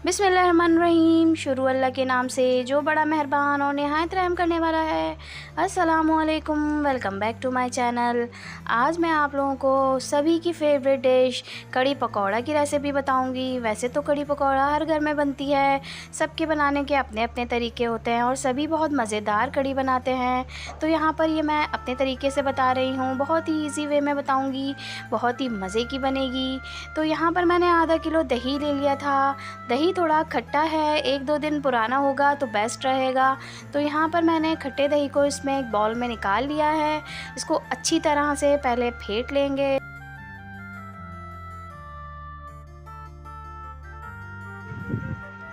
बिस्मिल्लाहिर्रहमानिर्रहीम। शुरू अल्लाह के नाम से जो बड़ा मेहरबान और नहायत रहम करने वाला है। अस्सलामुअलैकुम, welcome back to my channel. आज मैं आप लोगों को सभी की फेवरेट डिश कड़ी पकौड़ा की रेसिपी बताऊंगी। वैसे तो कड़ी पकौड़ा हर घर में बनती है, सबके बनाने के अपने अपने तरीके होते हैं और सभी बहुत मज़ेदार कड़ी बनाते हैं। तो यहाँ पर ये मैं अपने तरीके से बता रही हूँ, बहुत ही ईजी वे में बताऊँगी, बहुत ही मज़े की बनेगी। तो यहाँ पर मैंने आधा किलो दही ले लिया था। दही थोड़ा खट्टा है, 1-2 दिन पुराना होगा तो बेस्ट रहेगा। तो यहाँ पर मैंने खट्टे दही को इसमें एक बाउल में निकाल लिया है। इसको अच्छी तरह से पहले फेंट लेंगे।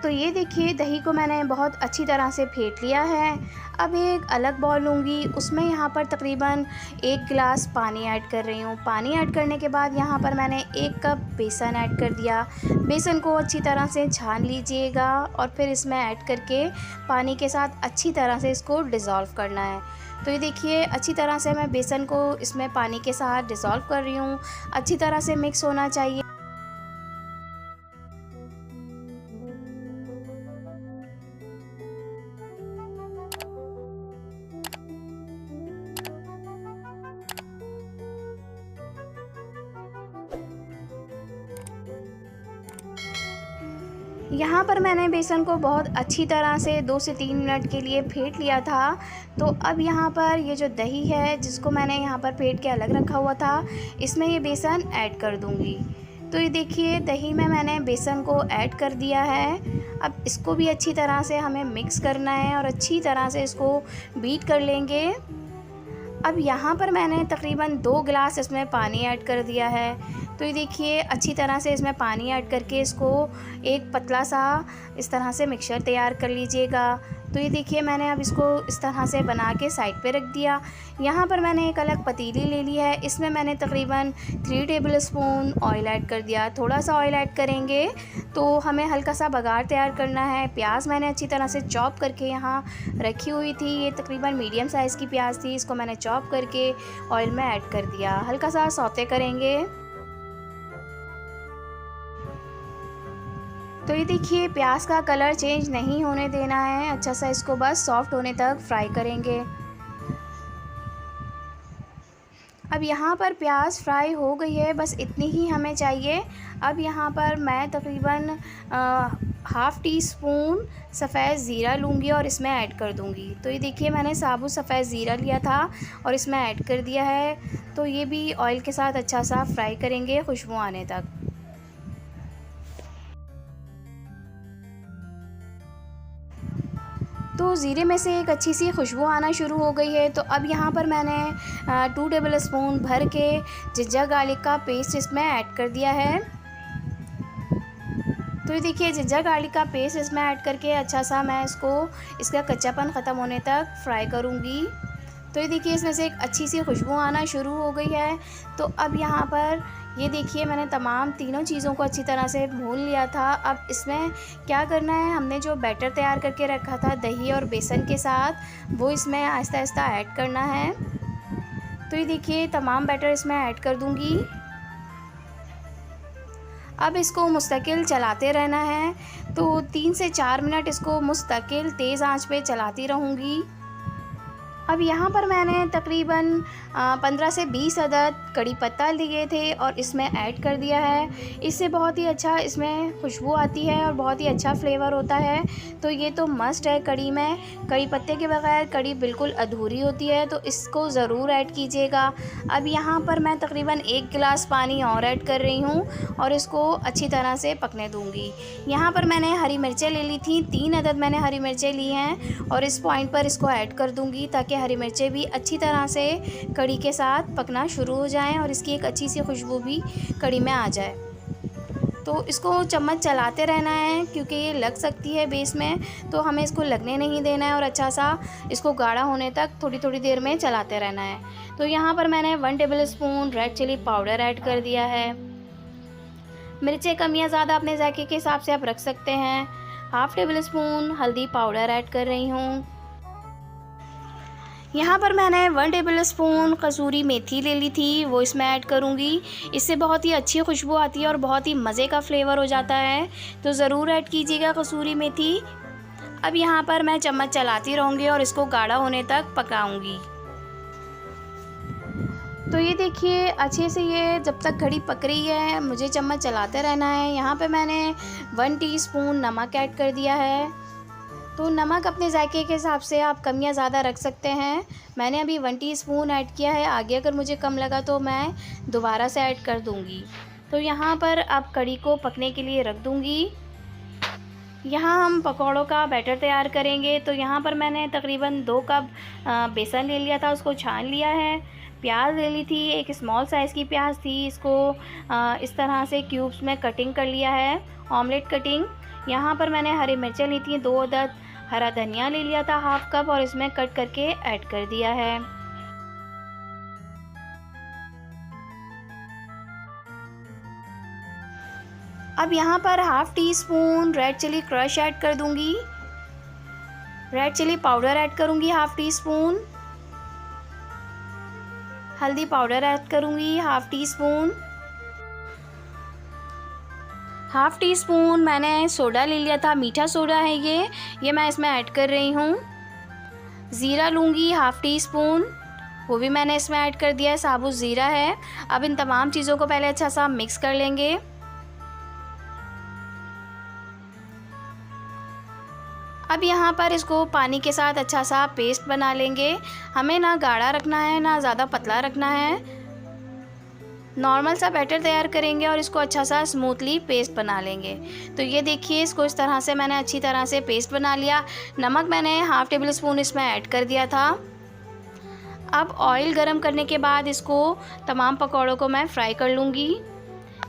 तो ये देखिए, दही को मैंने बहुत अच्छी तरह से फेंट लिया है। अब एक अलग बाउल लूँगी, उसमें यहाँ पर तकरीबन 1 गिलास पानी ऐड कर रही हूँ। पानी ऐड करने के बाद यहाँ पर मैंने 1 कप बेसन ऐड कर दिया। बेसन को अच्छी तरह से छान लीजिएगा और फिर इसमें ऐड करके पानी के साथ अच्छी तरह से इसको डिज़ोल्व करना है। तो ये देखिए, अच्छी तरह से मैं बेसन को इसमें पानी के साथ डिज़ोल्व कर रही हूँ। अच्छी तरह से मिक्स होना चाहिए। यहाँ पर मैंने बेसन को बहुत अच्छी तरह से 2 से 3 मिनट के लिए फेंट लिया था। तो अब यहाँ पर ये जो दही है, जिसको मैंने यहाँ पर फेंट के अलग रखा हुआ था, इसमें ये बेसन ऐड कर दूँगी। तो ये देखिए, दही में मैंने बेसन को ऐड कर दिया है। अब इसको भी अच्छी तरह से हमें मिक्स करना है और अच्छी तरह से इसको बीट कर लेंगे। अब यहाँ पर मैंने तकरीबन 2 गिलास इसमें पानी ऐड कर दिया है। तो ये देखिए, अच्छी तरह से इसमें पानी ऐड करके इसको एक पतला सा इस तरह से मिक्सचर तैयार कर लीजिएगा। तो ये देखिए, मैंने अब इसको इस तरह से बना के साइड पे रख दिया। यहाँ पर मैंने एक अलग पतीली ले ली है। इसमें मैंने तकरीबन 3 टेबलस्पून ऑयल ऐड कर दिया। थोड़ा सा ऑयल ऐड करेंगे तो हमें हल्का सा बघार तैयार करना है। प्याज मैंने अच्छी तरह से चॉप करके यहाँ रखी हुई थी। ये तकरीबन मीडियम साइज़ की प्याज थी। इसको मैंने चॉप करके ऑयल में ऐड कर दिया। हल्का सा सौते करेंगे। तो ये देखिए, प्याज का कलर चेंज नहीं होने देना है, अच्छा सा इसको बस सॉफ्ट होने तक फ्राई करेंगे। अब यहाँ पर प्याज फ्राई हो गई है, बस इतनी ही हमें चाहिए। अब यहाँ पर मैं तकरीबन हाफ़ टी स्पून सफ़ेद ज़ीरा लूँगी और इसमें ऐड कर दूँगी। तो ये देखिए, मैंने साबुत सफ़ेद ज़ीरा लिया था और इसमें ऐड कर दिया है। तो ये भी ऑयल के साथ अच्छा सा फ्राई करेंगे खुशबू आने तक। तो ज़ीरे में से एक अच्छी सी खुशबू आना शुरू हो गई है। तो अब यहाँ पर मैंने 2 टेबलस्पून भर के जिंजर गार्लिक का पेस्ट इसमें ऐड कर दिया है। तो ये देखिए, जिंजर गार्लिक का पेस्ट इसमें ऐड करके अच्छा सा मैं इसका कच्चापन ख़त्म होने तक फ्राई करूँगी। तो ये देखिए, इसमें से एक अच्छी सी खुशबू आना शुरू हो गई है। तो अब यहाँ पर ये देखिए, मैंने तमाम तीनों चीज़ों को अच्छी तरह से भून लिया था। अब इसमें क्या करना है, हमने जो बैटर तैयार करके रखा था दही और बेसन के साथ, वो इसमें आहिस्ता आहिस्ता ऐड करना है। तो ये देखिए, तमाम बैटर इसमें ऐड कर दूँगी। अब इसको मुस्तकिल चलाते रहना है। तो 3 से 4 मिनट इसको मुस्तकिल तेज़ आंच पे चलाती रहूँगी। अब यहाँ पर मैंने तकरीबन 15 से 20 अदद कड़ी पत्ता लिए थे और इसमें ऐड कर दिया है। इससे बहुत ही अच्छा इसमें खुशबू आती है और बहुत ही अच्छा फ्लेवर होता है। तो ये तो मस्ट है कड़ी में। कड़ी पत्ते के बगैर कड़ी बिल्कुल अधूरी होती है, तो इसको ज़रूर ऐड कीजिएगा। अब यहाँ पर मैं तकरीबन 1 गिलास पानी और ऐड कर रही हूँ और इसको अच्छी तरह से पकने दूँगी। यहाँ पर मैंने हरी मिर्चें ले ली थी, 3 अदद मैंने हरी मिर्चें ली हैं और इस पॉइंट पर इसको ऐड कर दूँगी ताकि हरी मिर्चें भी अच्छी तरह से कड़ी के साथ पकना शुरू हो जाएं और इसकी एक अच्छी सी खुशबू भी कड़ी में आ जाए। तो इसको चम्मच चलाते रहना है क्योंकि ये लग सकती है बेस में, तो हमें इसको लगने नहीं देना है और अच्छा सा इसको गाढ़ा होने तक थोड़ी थोड़ी देर में चलाते रहना है। तो यहाँ पर मैंने 1 tablespoon red chilli powder add कर दिया है। मिर्चें कम या ज़्यादा अपने जायके के हिसाब से आप रख सकते हैं। हाफ़ टेबलस्पून हल्दी पाउडर ऐड कर रही हूँ। यहाँ पर मैंने 1 टेबल स्पून कसूरी मेथी ले ली थी, वो इसमें ऐड करूँगी। इससे बहुत ही अच्छी खुशबू आती है और बहुत ही मज़े का फ्लेवर हो जाता है, तो ज़रूर ऐड कीजिएगा कसूरी मेथी। अब यहाँ पर मैं चम्मच चलाती रहूँगी और इसको गाढ़ा होने तक पकाऊँगी। तो ये देखिए अच्छे से ये जब तक कढ़ी पक रही है मुझे चम्मच चलाते रहना है। यहाँ पे मैंने 1 टीस्पून नमक ऐड कर दिया है। तो नमक अपने जायके के हिसाब से आप कम या ज़्यादा रख सकते हैं। मैंने अभी 1 टीस्पून ऐड किया है, आगे अगर मुझे कम लगा तो मैं दोबारा से ऐड कर दूँगी। तो यहाँ पर अब कढ़ी को पकने के लिए रख दूँगी। यहाँ हम पकौड़ों का बैटर तैयार करेंगे। तो यहाँ पर मैंने तकरीबन 2 कप बेसन ले लिया था, उसको छान लिया है। प्याज ले ली थी, एक स्मॉल साइज़ की प्याज थी, इसको इस तरह से क्यूब्स में कटिंग कर लिया है, ऑमलेट कटिंग। यहाँ पर मैंने हरी मिर्चें ली थी 2 अदद, हरा धनिया ले लिया था 1/2 कप और इसमें कट करके ऐड कर दिया है। अब यहाँ पर 1/2 teaspoon red chilli crush add कर दूँगी। रेड चिली पाउडर ऐड करूँगी 1/2 टीस्पून। हल्दी पाउडर ऐड करूँगी 1/2 टीस्पून। 1/2 टीस्पून मैंने सोडा ले लिया था, मीठा सोडा है ये मैं इसमें ऐड कर रही हूँ। ज़ीरा लूँगी 1/2 टीस्पून, वो भी मैंने इसमें ऐड कर दिया है, साबुत ज़ीरा है। अब इन तमाम चीज़ों को पहले अच्छा सा मिक्स कर लेंगे। अब यहाँ पर इसको पानी के साथ अच्छा सा पेस्ट बना लेंगे। हमें ना गाढ़ा रखना है ना ज़्यादा पतला रखना है, नॉर्मल सा बैटर तैयार करेंगे और इसको अच्छा सा स्मूथली पेस्ट बना लेंगे। तो ये देखिए इसको इस तरह से मैंने अच्छी तरह से पेस्ट बना लिया। नमक मैंने 1/2 टेबल स्पून इसमें ऐड कर दिया था। अब ऑयल गरम करने के बाद इसको तमाम पकौड़ों को मैं फ्राई कर लूँगी।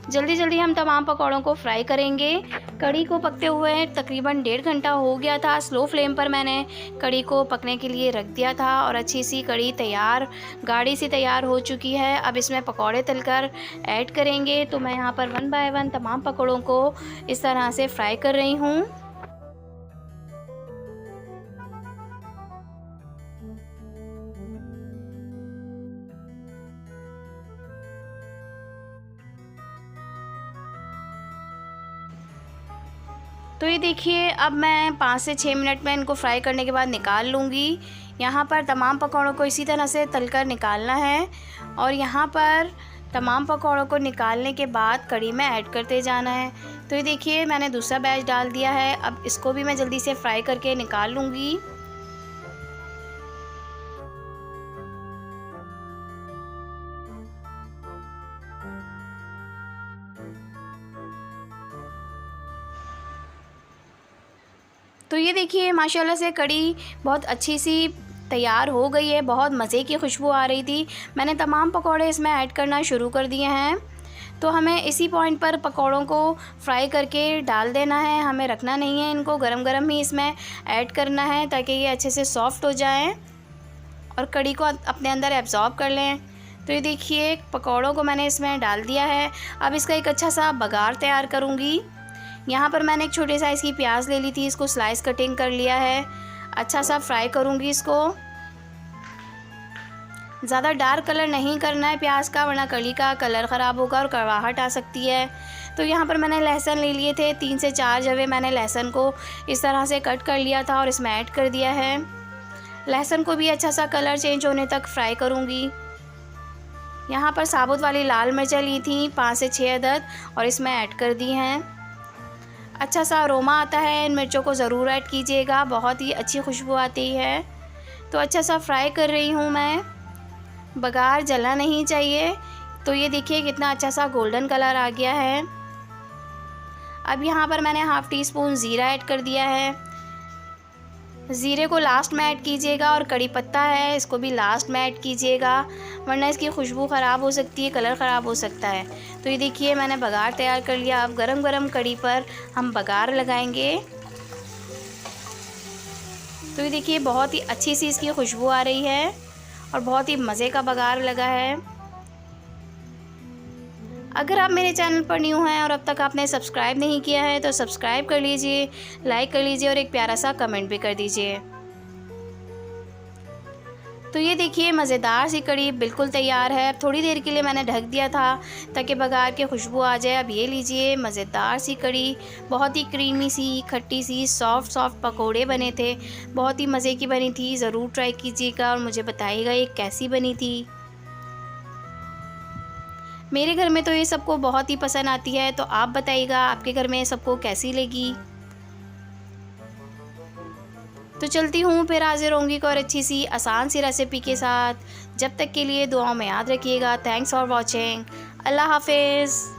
जल्दी जल्दी हम तमाम पकौड़ों को फ्राई करेंगे। कढ़ी को पकते हुए तकरीबन 1.5 घंटा हो गया था। स्लो फ्लेम पर मैंने कढ़ी को पकने के लिए रख दिया था और अच्छी सी कढ़ी तैयार, गाढ़ी सी तैयार हो चुकी है। अब इसमें पकौड़े तलकर ऐड करेंगे। तो मैं यहाँ पर 1 बाय 1 तमाम पकौड़ों को इस तरह से फ्राई कर रही हूँ। तो ये देखिए अब मैं 5 से 6 मिनट में इनको फ्राई करने के बाद निकाल लूँगी। यहाँ पर तमाम पकौड़ों को इसी तरह से तलकर निकालना है और यहाँ पर तमाम पकौड़ों को निकालने के बाद कढ़ी में ऐड करते जाना है। तो ये देखिए मैंने दूसरा बैच डाल दिया है। अब इसको भी मैं जल्दी से फ्राई करके निकाल लूँगी। तो ये देखिए माशाल्लाह से कढ़ी बहुत अच्छी सी तैयार हो गई है, बहुत मज़े की खुशबू आ रही थी। मैंने तमाम पकौड़े इसमें ऐड करना शुरू कर दिए हैं। तो हमें इसी पॉइंट पर पकौड़ों को फ्राई करके डाल देना है, हमें रखना नहीं है, इनको गरम गरम ही इसमें ऐड करना है ताकि ये अच्छे से सॉफ़्ट हो जाएं और कढ़ी को अपने अंदर एब्ज़ॉर्ब कर लें। तो ये देखिए पकौड़ों को मैंने इसमें डाल दिया है। अब इसका एक अच्छा सा बघार तैयार करूँगी। यहाँ पर मैंने एक छोटे साइज़ की प्याज ले ली थी, इसको स्लाइस कटिंग कर लिया है। अच्छा सा फ्राई करूँगी इसको। ज़्यादा डार्क कलर नहीं करना है प्याज का, वरना कढ़ी का कलर ख़राब होगा और कड़वाहट आ सकती है। तो यहाँ पर मैंने लहसुन ले लिए थे, 3 से 4 जवे मैंने लहसुन को इस तरह से कट कर लिया था और इसमें ऐड कर दिया है। लहसुन को भी अच्छा सा कलर चेंज होने तक फ्राई करूँगी। यहाँ पर साबुत वाली लाल मिर्चें ली थी 5 से 6 अदद और इसमें ऐड कर दी हैं। अच्छा सा अरोमा आता है, इन मिर्चों को ज़रूर ऐड कीजिएगा, बहुत ही अच्छी खुशबू आती है। तो अच्छा सा फ्राई कर रही हूँ मैं, बघार जलना नहीं चाहिए। तो ये देखिए कितना अच्छा सा गोल्डन कलर आ गया है। अब यहाँ पर मैंने 1/2 टीस्पून ज़ीरा ऐड कर दिया है। ज़ीरे को लास्ट में ऐड कीजिएगा और कड़ी पत्ता है इसको भी लास्ट में ऐड कीजिएगा, वरना इसकी खुशबू ख़राब हो सकती है, कलर ख़राब हो सकता है। तो ये देखिए मैंने बघार तैयार कर लिया। अब गरम गरम कड़ी पर हम बघार लगाएंगे। तो ये देखिए बहुत ही अच्छी सी इसकी खुशबू आ रही है और बहुत ही मज़े का बघार लगा है। अगर आप मेरे चैनल पर न्यू हैं और अब तक आपने सब्सक्राइब नहीं किया है तो सब्सक्राइब कर लीजिए, लाइक कर लीजिए और एक प्यारा सा कमेंट भी कर दीजिए। तो ये देखिए मज़ेदार सी कढ़ी बिल्कुल तैयार है। थोड़ी देर के लिए मैंने ढक दिया था ताकि बघार की खुशबू आ जाए। अब ये लीजिए मज़ेदार सी कढ़ी, बहुत ही क्रीमी सी, खट्टी सी, सॉफ्ट सॉफ्ट पकोड़े बने थे, बहुत ही मज़े की बनी थी। ज़रूर ट्राई कीजिएगा और मुझे बताइएगा ये कैसी बनी थी। मेरे घर में तो ये सबको बहुत ही पसंद आती है, तो आप बताइएगा आपके घर में सबको कैसी लगी। तो चलती हूँ, फिर हाज़िर होंगी एक और अच्छी सी आसान सी रेसिपी के साथ। जब तक के लिए दुआओं में याद रखिएगा। Thanks for watching. अल्लाह हाफ़िज़।